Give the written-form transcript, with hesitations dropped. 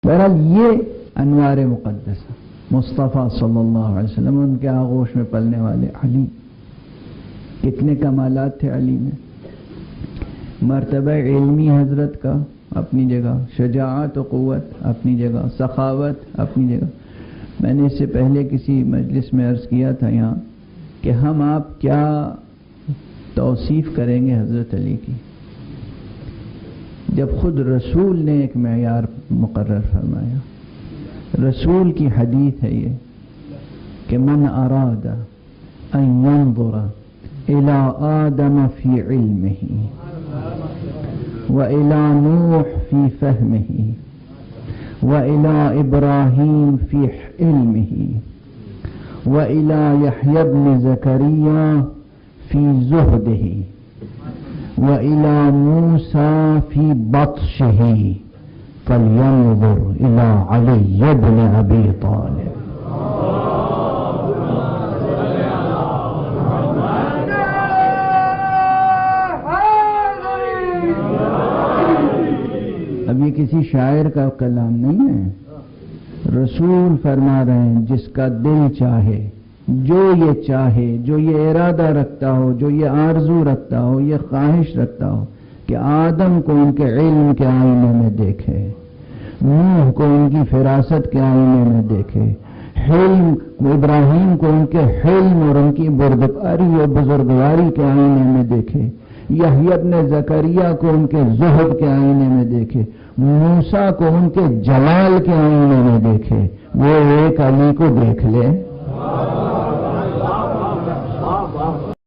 بہرحال یہ انوار مقدسہ مصطفیٰ صلی اللہ علیہ وسلم، ان کے آغوش میں پلنے والے علی، کتنے کمالات تھے علی میں. مرتبہ علمی حضرت کا اپنی جگہ، شجاعت و قوت اپنی جگہ، سخاوت اپنی جگہ. میں نے اس سے پہلے کسی مجلس میں عرض کیا تھا یہاں کہ ہم آپ کیا توصیف کریں گے حضرت علی کی، جب خود رسول نے ایک معیار مقرر فرمایا. رسول کی حدیث ہے یہ کہ من اراد ان ينظر الى آدم في علمه والى نوح في فهمه والى ابراهيم في علمه والى يحيى بن زكريا في زهده والى موسى في بطشه فلينظر إلى علي بن أبي طالب. اب یہ کسی شاعر کا کلام نہیں ہے، رسول فرما رہے ہیں جس کا دل چاہے، جو یہ چاہے، جو یہ ارادہ رکھتا ہو، جو یہ آرزو رکھتا ہو، یہ خواہش رکھتا ہو کہ آدم کو ان کے علم کے آئینے میں دیکھے، نوح کو ان کی فراست کے آئینے میں دیکھے، ابراہیم کو ان کے حلم اور ان کی بردباری اور بزرگواری کے آئینے میں دیکھے، یحییٰ ابن زکریا کو ان کے زہد کے آئینے میں دیکھے، موسیٰ کو ان کے جلال کے آئینے میں دیکھے. وہ ایک علی کو دیکھ لے